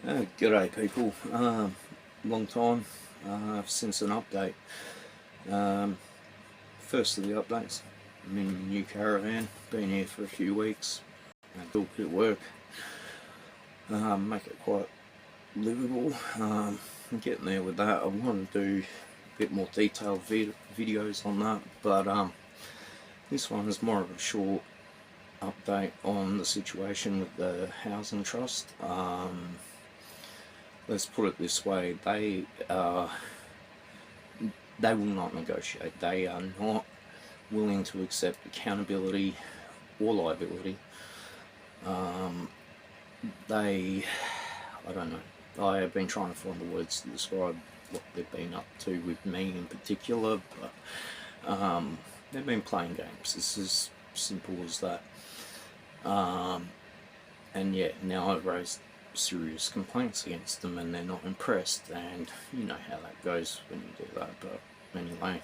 G'day people, long time since an update. First of the updates, I'm in a new caravan, been here for a few weeks, do a bit of work, make it quite livable. I'm getting there with that. I want to do a bit more detailed videos on that, but this one is more of a short update on the situation with the housing trust. Let's put it this way, they will not negotiate. They are not willing to accept accountability or liability. I don't know. I have been trying to find the words to describe what they've been up to with me in particular, but they've been playing games. It's as simple as that. And yeah, now I've raised serious complaints against them and they're not impressed, and you know how that goes when you do that. But anyway,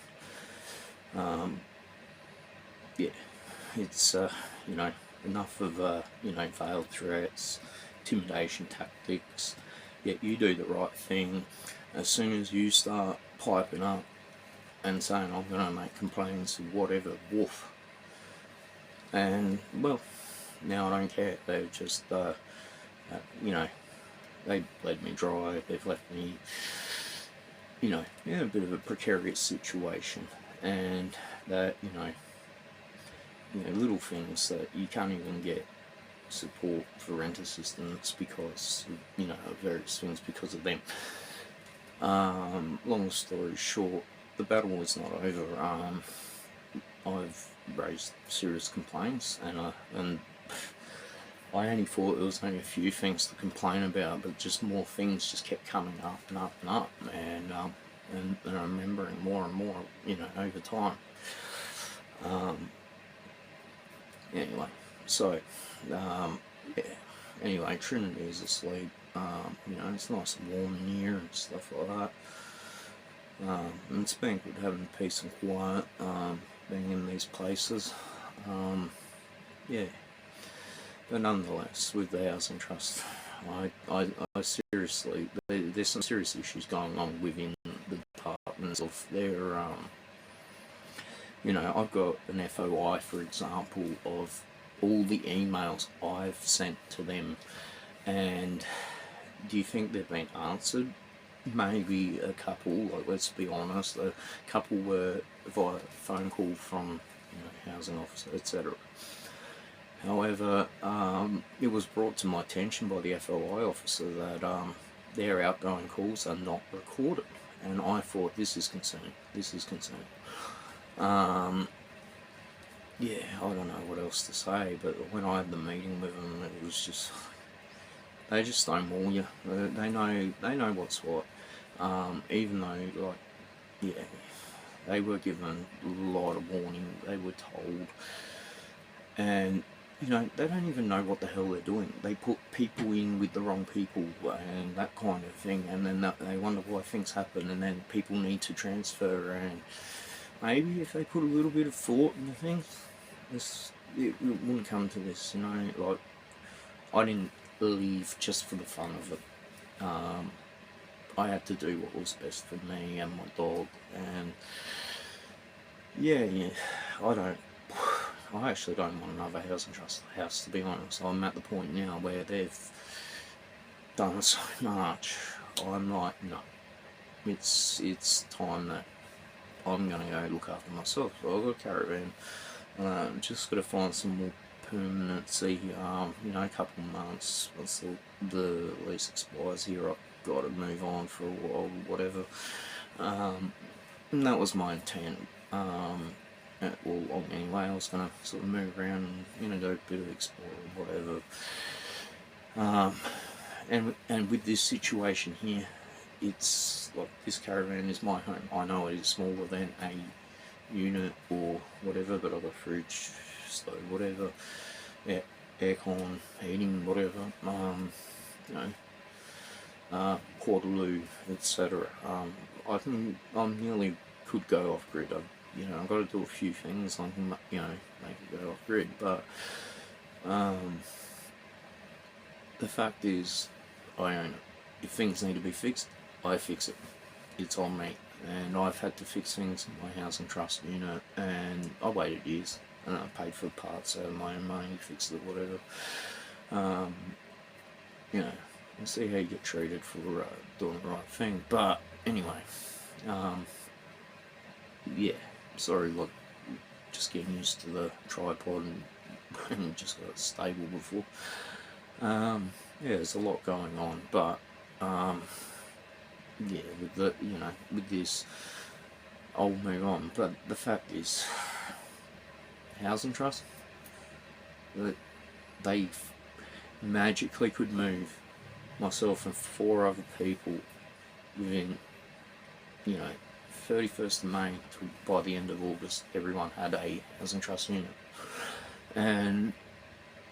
yeah, it's you know, enough of you know, veiled threats, intimidation tactics. Yet you do the right thing. As soon as you start piping up and saying I'm going to make complaints of whatever, woof, and well, now I don't care. They've just you know, they bled me dry. They've left me, you know, in a bit of a precarious situation, and that, you know, little things that you can't even get support for rent assistance because, you know, of various things because of them. Long story short, the battle is not over. I've raised serious complaints, and I only thought there was only a few things to complain about, but just more things just kept coming up and up and up, and I'm remembering more and more, you know, over time. Anyway, so yeah. Anyway, Trinity is asleep. You know, it's nice and warm in here and stuff like that. And it's been good having peace and quiet, being in these places. Yeah. But nonetheless, with the housing trust, I seriously, there's some serious issues going on within the departments of their, you know, I've got an FOI, for example, of all the emails I've sent to them, and do you think they've been answered? Maybe a couple, like, let's be honest, a couple were via phone call from, you know, housing officer, etc. However, it was brought to my attention by the FOI officer that their outgoing calls are not recorded, and I thought, this is concerning. This is concerning. Yeah, I don't know what else to say, but when I had the meeting with them, it was just, they just stonewall you. They know what's what. Even though, like, yeah, they were given a lot of warning. They were told, and you know, they don't even know what the hell they're doing. They put people in with the wrong people and that kind of thing, and then they wonder why things happen, and then people need to transfer, and maybe if they put a little bit of thought into things, it wouldn't come to this, you know. Like, I didn't leave just for the fun of it. I had to do what was best for me and my dog, and yeah, I actually don't want another housing trust house, to be honest. I'm at the point now where they've done so much. I'm like, no, it's time that I'm gonna go look after myself. So I've got a caravan. Just got to find some more permanency. You know, a couple of months once the lease expires here, I've got to move on for a while, whatever. And that was my intent. Well, anyway, I was going to sort of move around and, you know, do a bit of exploring, whatever. And with this situation here, it's like, this caravan is my home. I know it is smaller than a unit or whatever, but I've got fridge, stove, whatever, yeah, aircon, heating, whatever, you know, portaloo, etc. I'm nearly could go off grid. You know, I've got to do a few things, I can, you know, make it go off grid, but the fact is, I own it. if things need to be fixed, I fix it. It's on me. And I've had to fix things in my housing trust unit, and I waited years, and I paid for the parts out of my own money, fixed it, whatever. You know, and see how you get treated for doing the right thing. But anyway, yeah, sorry, look, just getting used to the tripod and just got it stable before. Yeah, there's a lot going on, but yeah, with the, with this, I'll move on. But the fact is, housing trust, that they magically could move myself and 4 other people within, 31st of May to by the end of August, everyone had a housing trust unit. And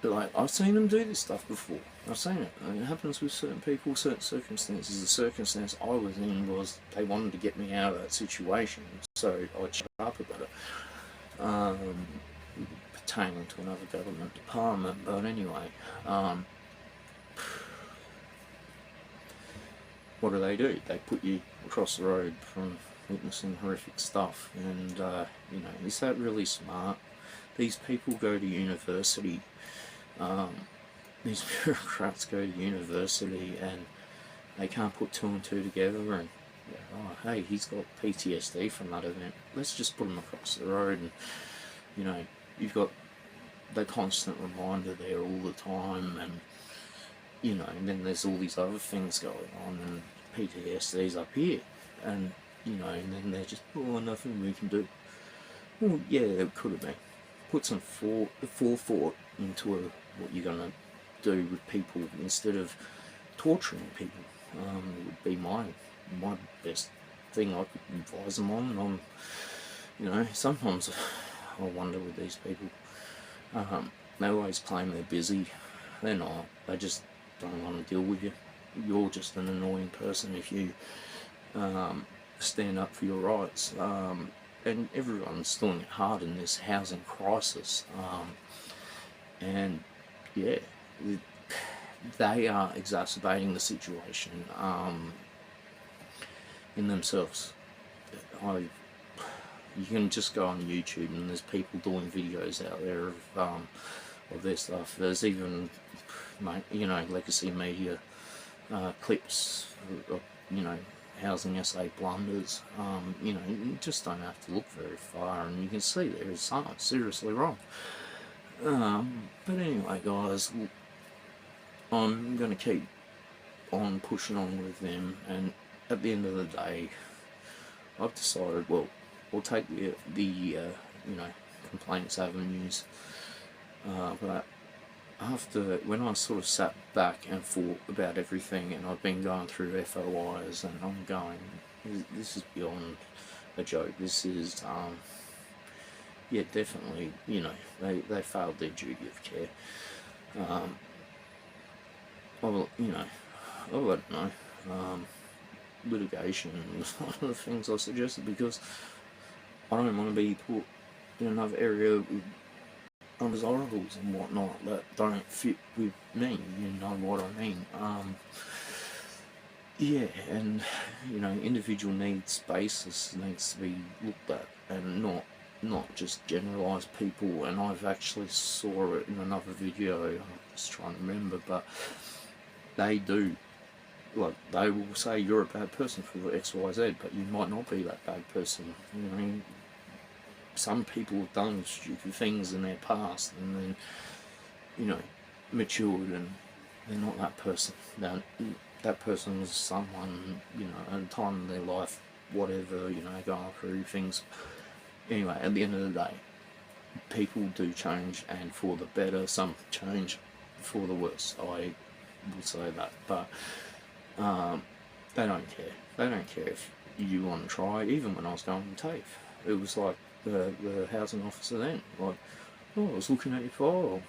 like, I've seen them do this stuff before. I've seen it. It happens with certain people, certain circumstances. The circumstance I was in was they wanted to get me out of that situation, so I'd shut up about it. Pertaining to another government department, but anyway, what do? They put you across the road from witnessing horrific stuff, and is that really smart? These people go to university. These bureaucrats go to university, and they can't put 2 and 2 together, and oh, hey, he's got PTSD from that event. Let's just put him across the road, and you've got the constant reminder there all the time, and and then there's all these other things going on, and PTSD's up here, and and then they're just, oh, nothing we can do. Well, yeah, it could have been. Put some forethought into what you're gonna do with people instead of torturing people. Would be my best thing I could advise them on. Sometimes I wonder with these people. They always claim they're busy. They're not. They just don't want to deal with you. You're just an annoying person if you stand up for your rights. And everyone's doing it hard in this housing crisis. And yeah, they are exacerbating the situation in themselves. You can just go on YouTube and there's people doing videos out there of their stuff. There's even, legacy media clips of, housing SA blunders. You just don't have to look very far, and you can see there is something seriously wrong. But anyway, guys, I'm going to keep on pushing on with them, and at the end of the day, I've decided, well, we'll take the complaints avenues, but when I sort of sat back and thought about everything, and I've been going through FOIs, and I'm going, this is beyond a joke. This is, yeah, definitely, they failed their duty of care. Well, I don't know, litigation was one of the things I suggested, because I don't want to be put in another area with undesirables and whatnot that don't fit with me, you know what I mean. Yeah, and individual needs basis needs to be looked at, and not just generalised people. And I've actually saw it in another video, I'm just trying to remember, but they do, like, they will say you're a bad person for XYZ, but you might not be that bad person. Some people have done stupid things in their past, and then, matured, and they're not that person. That person was someone, at a time in their life, whatever, going through things. Anyway, at the end of the day, people do change, and for the better. Some change for the worse, I will say that. But they don't care. They don't care if you want to try. Even when I was going to TAFE, it was like the housing officer then, like, oh, I was looking at your file.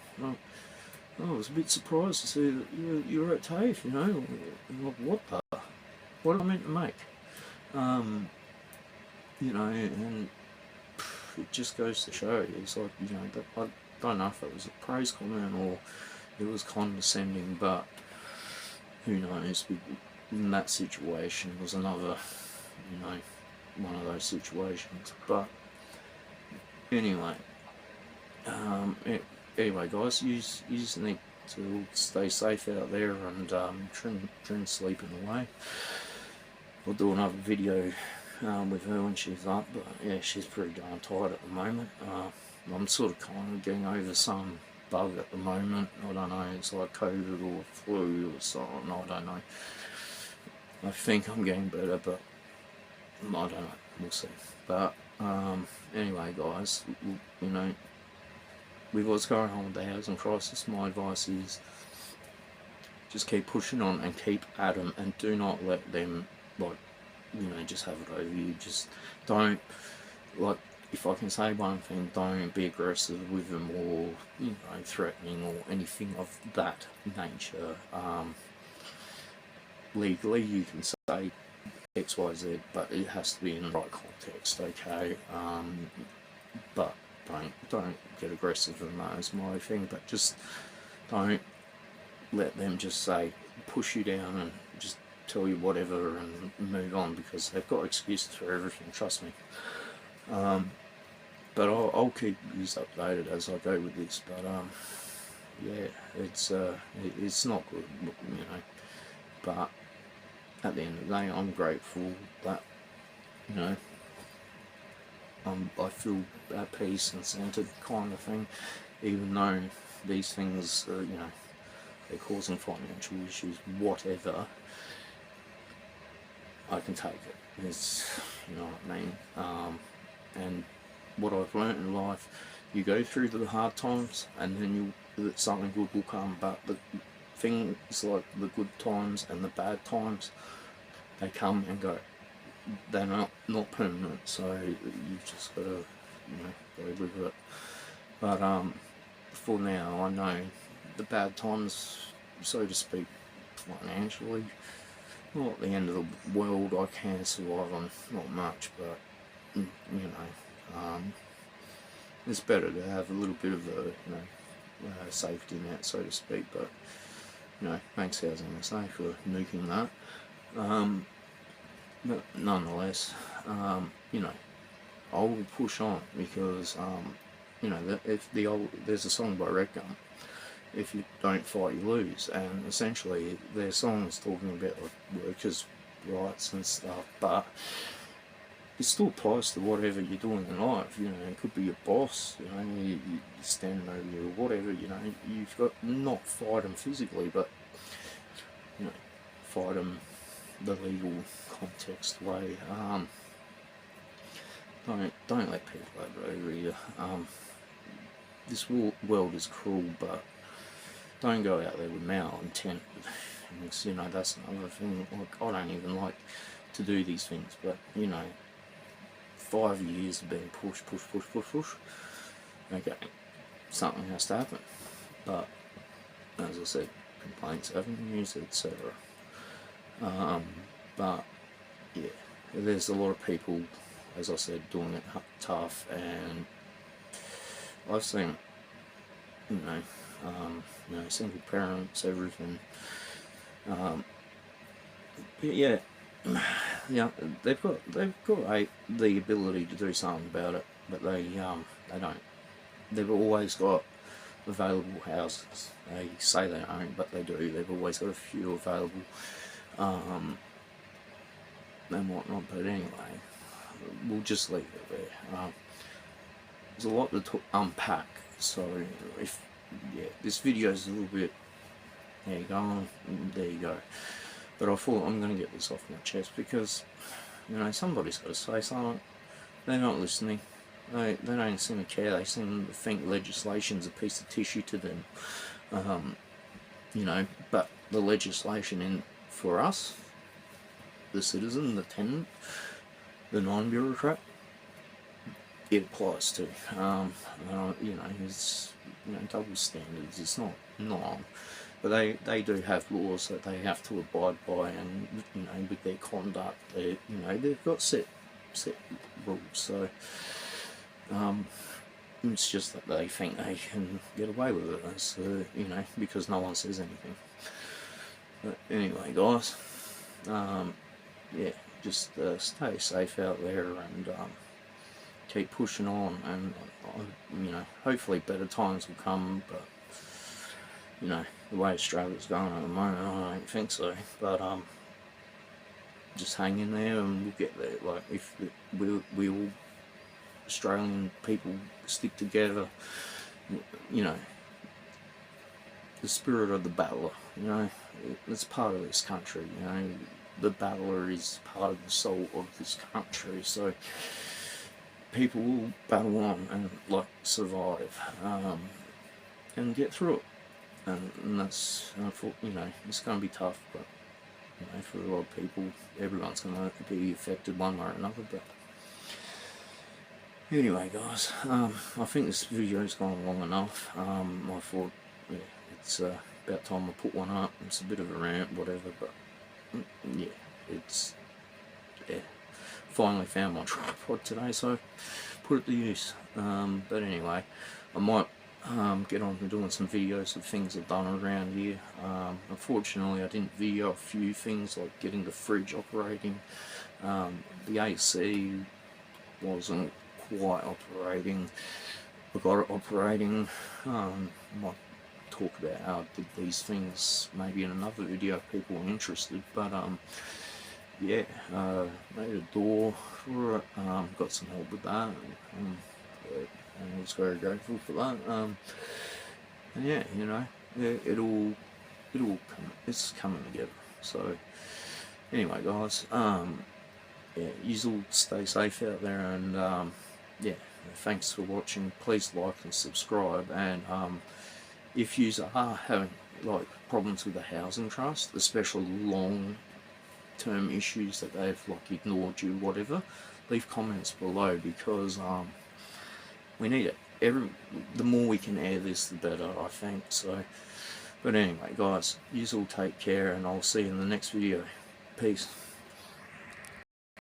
I was a bit surprised to see that you're at TAFE, like, what am I meant to make? And it just goes to show, it's like, I don't know if it was a praise comment or it was condescending, but who knows. in that situation was another, you know, one of those situations. But anyway, anyway, guys, you need to stay safe out there, and Trin sleeping away. I'll do another video with her when she's up, but yeah, she's pretty darn tired at the moment. I'm sort of kind of getting over some bug at the moment. I don't know, it's like COVID or flu or something, I don't know. I think I'm getting better, but I don't know, we'll see. But anyway, guys, you know, with what's going on with the housing crisis, my advice is just keep pushing on and keep at them, and do not let them, like, you know, just have it over you. Just don't, like, if I can say one thing, don't be aggressive with them, or, you know, threatening or anything of that nature. Legally you can say XYZ, but it has to be in the right context, okay? But don't get aggressive, and that is my thing. But just don't let them just say, push you down and just tell you whatever and move on, because they've got excuses for everything, trust me. But I'll keep you updated as I go with this. But yeah, it's not good, you know. But at the end of the day, I'm grateful that, you know, I feel at peace and centered, kind of thing, even though these things, you know, they're causing financial issues, whatever. I can take it. It's, you know what I mean. And what I've learnt in life, you go through the hard times, and then something good will come. But the things like the good times and the bad times, they come and go. They're not permanent, so you've just got to, you know, go with it. But for now, I know the bad times, so to speak, financially, not the end of the world. I can survive on not much, but you know, it's better to have a little bit of a, you know, safety net, so to speak. But you know, thanks Housing SA for nuking that. But nonetheless, you know, I will push on, because you know, if there's a song by Red Gun, if you don't fight you lose, and essentially their song's talking about like workers' rights and stuff, but it still applies to whatever you're doing in life. You know, it could be your boss, you know, you're standing over you or whatever, you know, you've got not fight them physically, but, you know, fight them the legal context way. Don't let people over you. This world is cruel, but don't go out there with malintent. And you know, that's another thing. Like, I don't even like to do these things, but you know, 5 years of being push. Okay, something has to happen. But as I said, complaints, avenues, etc. But yeah, there's a lot of people, as I said, doing it tough, and I've seen, you know, single parents, everything. But yeah, yeah, they've got the ability to do something about it, but they don't. They've always got available houses. They say they don't, but they do. They've always got a few available, and whatnot. But anyway, we'll just leave it there. There's a lot to unpack, so if this video is a little bit, there you go. But I thought I'm going to get this off my chest, because, you know, somebody's got to say something. They're not listening. They don't seem to care. They seem to think legislation's a piece of tissue to them. You know, but the legislation for us, the citizen, the tenant, the non-bureaucrat, it applies to. You know, it's, you know, double standards. It's not on. But they do have laws that they have to abide by, and you know, with their conduct, you know, they've got set rules. So it's just that they think they can get away with it, so, you know, because no one says anything. But anyway, guys, yeah, just stay safe out there, and keep pushing on, and you know, hopefully better times will come, but you know, the way Australia's going at the moment, I don't think so, but just hang in there and we'll get there. Like, if we all Australian people stick together, you know, the spirit of the battler, you know, it's part of this country, you know, the battler is part of the soul of this country, so people will battle on and like survive, and get through it, and that's, you know, it's going to be tough, but you know, for a lot of people, everyone's going to be affected one way or another. But anyway, guys, I think this video's gone long enough. I thought, yeah, it's about time I put one up. It's a bit of a rant, whatever, but yeah, it's, yeah, finally found my tripod today, so put it to use. But anyway, I might get on to doing some videos of things I've done around here. Unfortunately, I didn't video a few things like getting the fridge operating. The AC wasn't quite operating. I got it operating. I might talk about how I did these things maybe in another video if people are interested, but yeah, made a door for it, got some help with that, and I was very grateful for that. And yeah, you know, it'll come, it's coming together. So anyway, guys, yeah, you all stay safe out there, and yeah, thanks for watching. Please like and subscribe, and if you are having like problems with the housing trust, especially long-term issues that they've like ignored you, whatever, leave comments below, because we need it. The more we can air this, the better, I think. So, but anyway, guys, you all take care, and I'll see you in the next video. Peace.